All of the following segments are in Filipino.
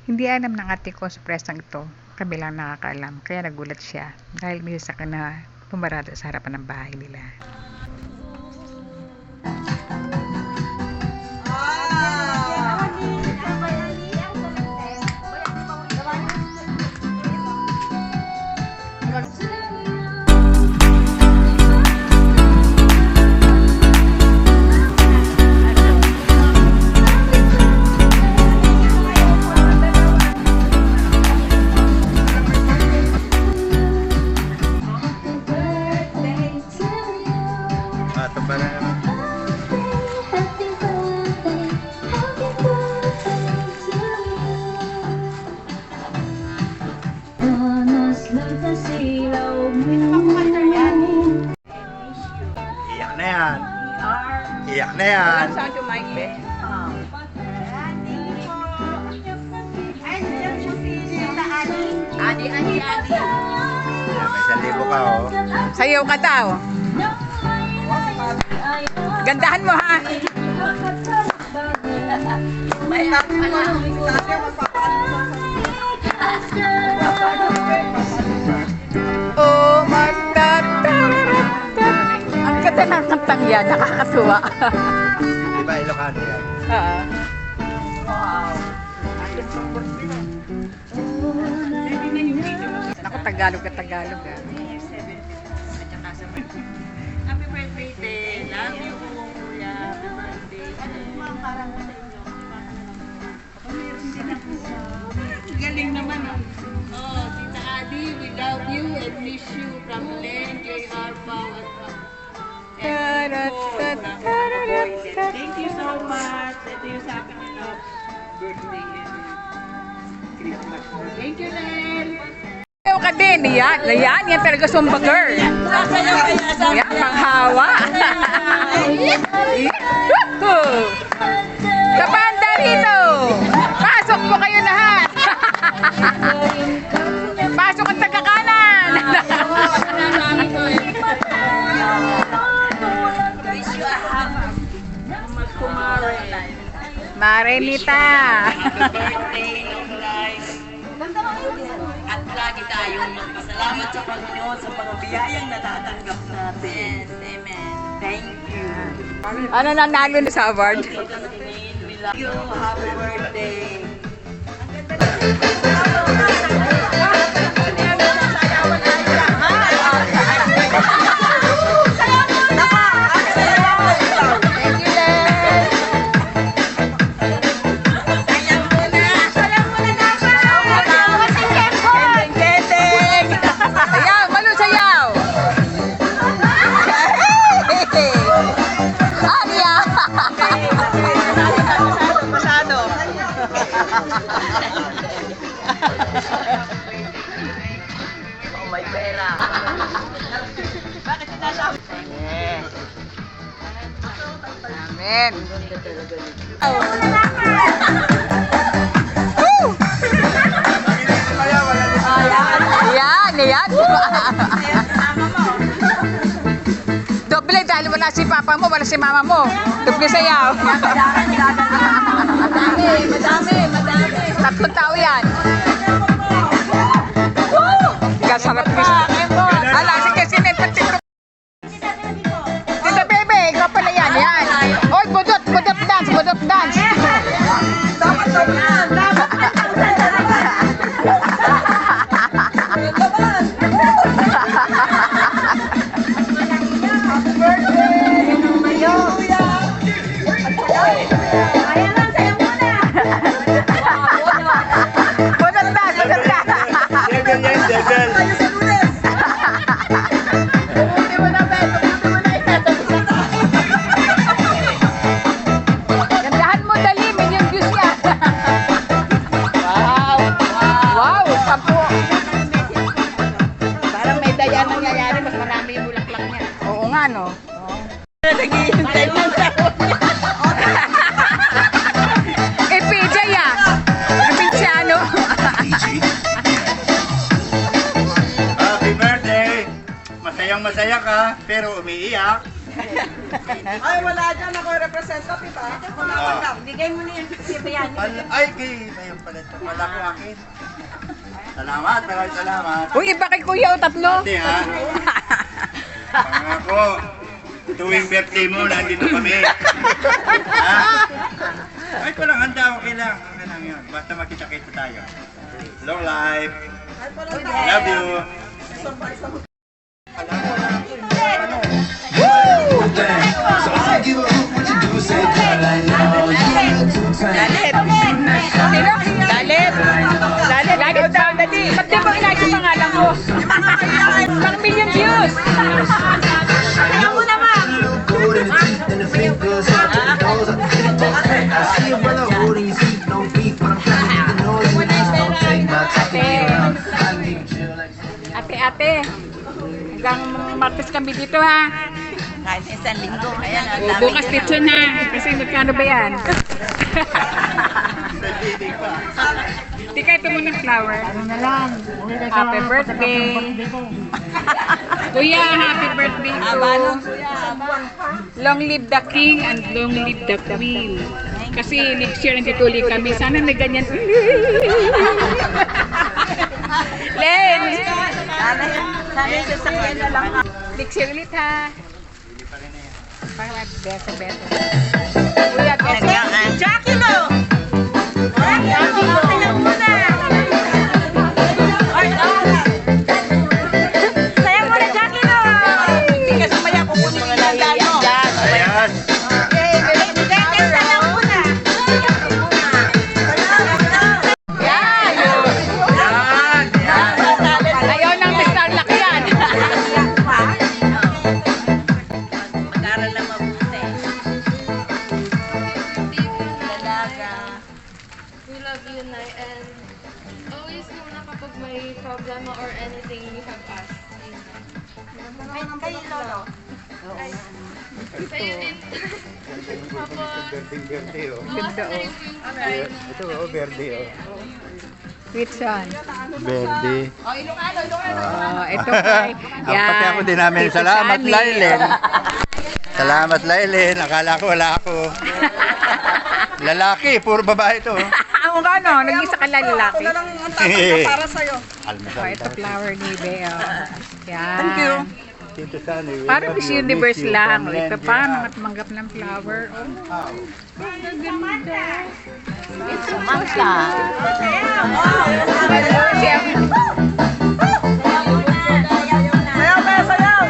Hindi alam ng ate ko surpresang ito. Kami lang nakakaalam. Kaya nagulat siya dahil may sasakyan na pumarada sa harapan ng bahay nila. Ito pala naman. Iyak na yan. Iyak na yan. Saan yung mic, be? Adi. May 1,000 ka, oh. Sayaw ka daw. Gandahan mo ha. Oh, ang ganda ng kantang yan, nakakatuwa. Di ba Ilocano yan? Ako, Tagalog ka, Tagalog ah. Happy birthday, te. Love you, kuya. Happy birthday. Parang sa inyo. Galing naman, oh. Oh, Tita Adi, we love you and miss you from Len, J.R. Pao, at thank you so much. Ito yung sabi nila, birthday and Christmas. Thank you, Len. Sayaw ka din, yan talaga Zumba girl. Yan, panghawa. Sa banda rito. Pasok po kayo lahat. Pasok ang taga-kanan. Wish you a happy Marenita. birthday of life. At lagi tayong magpasalamat sa Panginoon sa mga biyayang natatanggap natin. Amen. Thank you. Ano nanalo na sa award? We love you. Happy birthday. Sayaw, Malu, sayaw. Aria. Pasado. Oh, may pera. Bakit sinasabi? Amen. Yan. Doble dahil wala si papa mo, wala si mama mo. Doble sayaw. Madami. 3 tao yan. Kasarap gusto. Ala, sige, sinipatito. Tita Bebe, ikaw pala yan. Oy, budot dance. Budot dance. Devil yan, devil. Gandahan mo, dali, million views yan. Wow, 10. Parang may daya nangyayari, mas marami yung bulaklak niya. Oo nga, no? Naghihintay mo sa PJ ah. Pinciano. Happy birthday! Masayang masaya ka, pero umiiyak. Ay, wala dyan. Ako yung representative, ha? Bigay mo na yan si Bayani. Ay, kay ayun pala ito. Wala ko akin. Salamat, maraming salamat. Uy, iba kay Kuya o tatlo. Hindi ha. Pangako. Tuwing birthday mo, nandito kami. Ha? Ay, walang handa. Okay lang. Okay lang yun. Basta makita-kita tayo. Long life. Love you. So I give a hoot what you do, say girl, I know you too tight. Sino? Lalit. Lalit. Lalit daw. Dali. Ba't di ba inaayos yung pangalan ko? Pang million views. Kaya mo naman. Gold in the teeth and the fingers, hard to the nose, I can get it back. I see a brother holding his feet, no beef, but I'm trying to get the noise. You just don't take my time to get around. I keep it chill like Ate. Hanggang Martes kami dito ha. Kahit isang linggo. Ayan, ang O, dami bukas dyan, dito na. Kasi magkano ba yan? Di ka ito muna flower. Happy birthday. Kuya, happy birthday to. Long live the king and long live the queen. Kasi next year nandito ulit kami. Sana may ganyan. Len! Sana yung sasakyan na lang. Next year ulit ha. Para beso. Kuya, beso. Jackie mo! Jackie mo! Kaya muna! Saya mo na, Jackie mo! Hindi kasi maya kukunin yung tanda nyo. Ayan. Isa lang muna! Yan! Ayaw ng Mr. Lucky yan. Mag-aral na mabuti. Dalaga. We love you, Nay, and always kung kapag may problema or anything, you have us. Kayo, Lolo. Sa'yo din. Papa, Verde, oh. Ganda oh. Ito, oh, verde, oh. Sweet son. Verde. Oh, ito pa. Pati ako din namin. Tito Salamat, Sammy. Lailen. Salamat, Lailen. Akala ko wala ako. Lalaki, puro babae to. Ang ano, nag-isa ka lang lalaki. Ako na lang ang tatanggap para sa'yo. Oh, Almasal. ito flower ni Bea. Yan. Thank you. Tito Sunny, we Parang love Miss you, Universe miss you, lang. from Ito Randy. pa, nakatumanggap ng flower. Oh, ganda. Samantha. Siya. Sayaw, Bea, sayaw!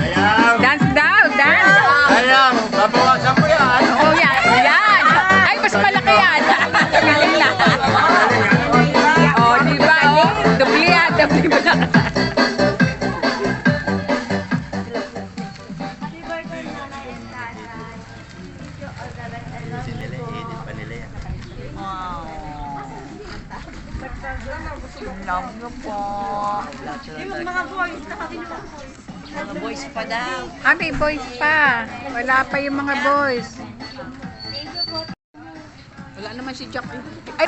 Ayaw. Dance daw, dance. Ayaw. Babawasan ko yan. Oh, yan. Yan. Ay, mas malaki yan. Pili na. Oh, di ba? Oh, dubli yan. Dubli ba na? Wow. Love you po. Yung mga boys, mga boys pa daw. Ah, may boys pa. Wala pa yung mga boys. Wala naman si Jack. Ay!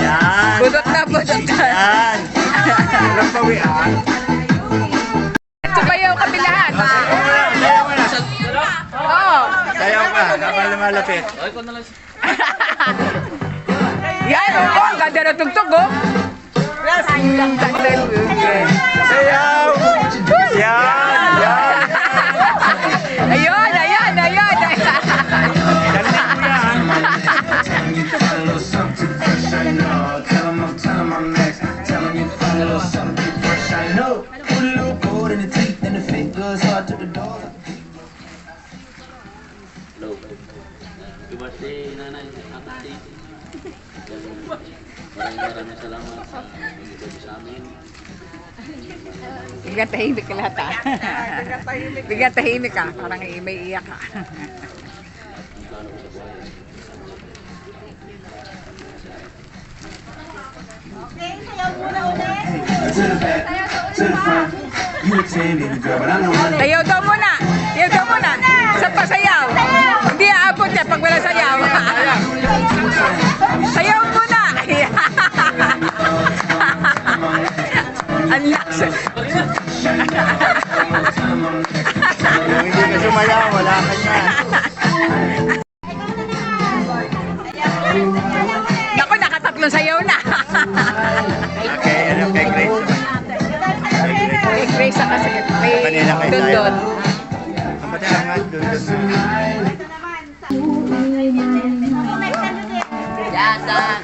Yan. Budot na, budot na. Yan. Walang pawian. Sumayaw kami lahat. Sayaw ka na. Oo. Sayaw ka. Habang lumalapit. Yan, oo. Ang ganda na tugtog, oh. Yes! Sayaw. Yan. Yan. Ayun, ayan, ayan. Galing mo yan. tell 'em you find a little something fresh, I know. Tell 'em I'm next. Tell 'em you find a little something fresh, I know. Put a little gold in the teeth and the fingers, hard to the door. Hello. Happy birthday, nanay, tatay. Maraming salamat sa pagkakita sa amin. Bigyan tahimik ka lahat, ah. Bigyan tahimik ka. Parang may iyak ka. To the back, to the front. You a 10, baby girl, but I know my name. Ayaw daw muna. Ayaw daw muna. Sa pasayaw. Hindi aabot yan pag wala sayaw. Sayaw muna. Ang lakas. Yada.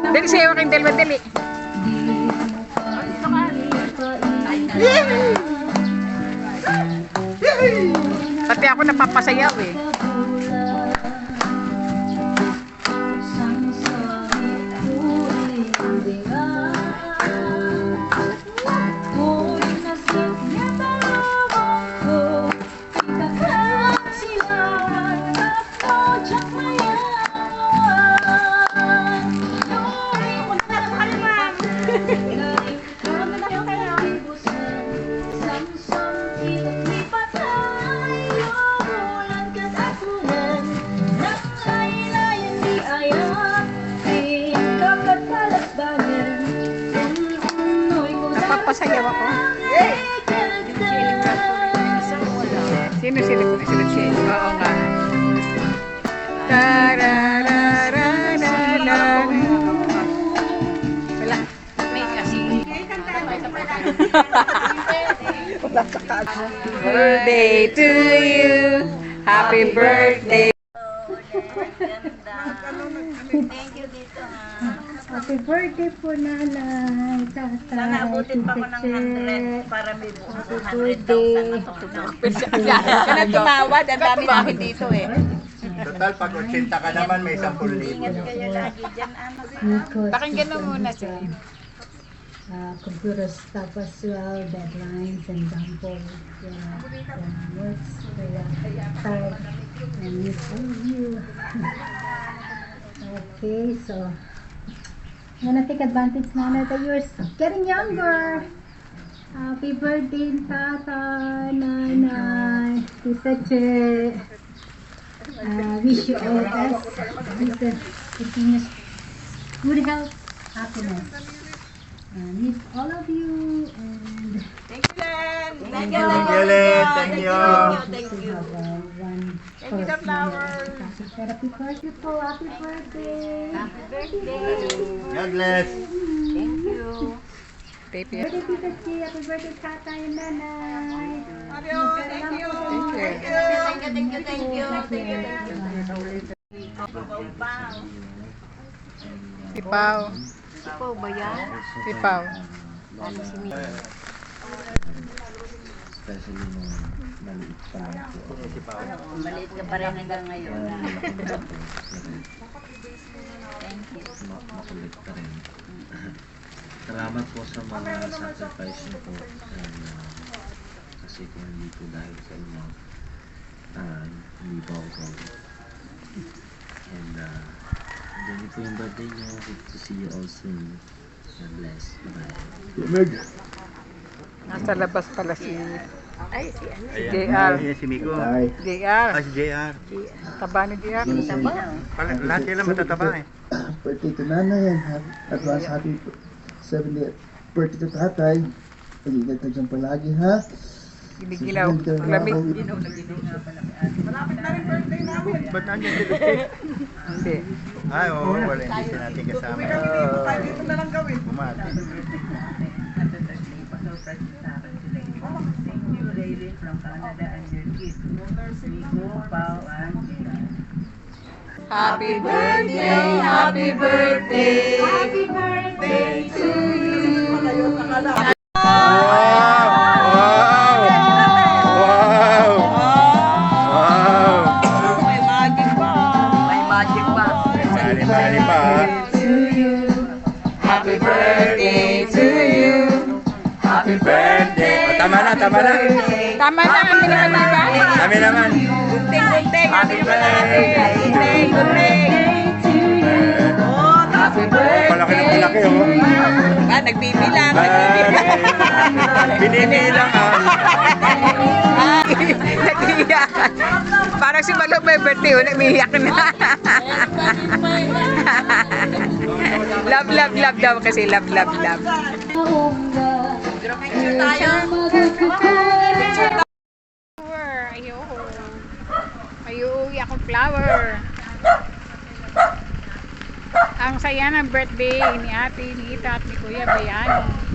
Dali sa'yo aking dalawa, dali. Pati ako napapasayaw eh. Napapasayaw ako. Sino sila po? Sila siya. Oo nga. Wala. May kasi. Birthday to you. Happy birthday. Thank you dito ha. Happy birthday po, nanay, tatay. Sana abutin pa ko ng 100 para may buong 100,000 na tutulong. Kaya tumawad, ang dami namin dito eh. Total, pag 80 ka naman, may 10,000. Ingat kayo lagi dyan, anak. Pakinggan mo muna siya. Computers, tapos deadlines and examples, works, time, and miss all of you. Okay, so I'm gonna take advantage now that you're getting younger. Happy birthday, Tata, Nanay, Tita Che. Wish you all the best. Wish the continuous good health, happiness. Miss all of you and Thank you, Len. Thank you, Len. Thank you. Thank you. Thank you, the flowers. Happy birthday po. Happy birthday. Happy birthday. God bless. Thank you. Baby. Birthday, Tita Chi. Happy birthday, Tata and Nanay. Mario, thank you. Thank you. Thank you. Thank you. Sipaw. Sipaw ba yan? Sipaw. Ano si Mia? Especially nung maliit pa lang po. Maliit ka pa rin hanggang ngayon. Thank you. Makulit pa rin. Salamat po sa mga sacrifice niyo po. And, kasi kung hindi po dahil sa inyo, hindi po ako. And, hindi po yung birthday niyo. Hope to see you all soon. God bless. Bye-bye. Nasa labas pala si Ay, si ano? JR. Ayan si Miko. JR. Si JR. Taba ni JR. Lahat sila matataba eh. Birthday to nanay and advance happy 70th birthday to tatay. Mag-ingat ka dyan palagi, ha? Ginigilaw. Lamig. Malapit na rin birthday namin. Ba't nandiyan si Lucy? Hindi. Ay, oo, wala. Hindi siya natin kasama. Uwi kami dito, tayo dito na lang gawin. Bumati. Happy birthday, happy birthday, happy birthday to you. Wow! Wow! Wow! May magic pa. May magic pa. Mali pa. To you. Happy birthday to you. Happy birthday. Tama na, tama na. Tama na, kami naman diba? Kami naman. Gunting, happy birthday. Gunting. Oh, happy birthday. Palaki na palaki, oh. Nagbibilang. Binibilang, ah. Nag-iyak. Parang si Malo may birthday, nag-iyak na. Love, love, love daw kasi love, love, love. Flower, ayoko. Ayuwi akong flower. Ang saya ng birthday ni ate, ni Ita at ni Kuya Bayani.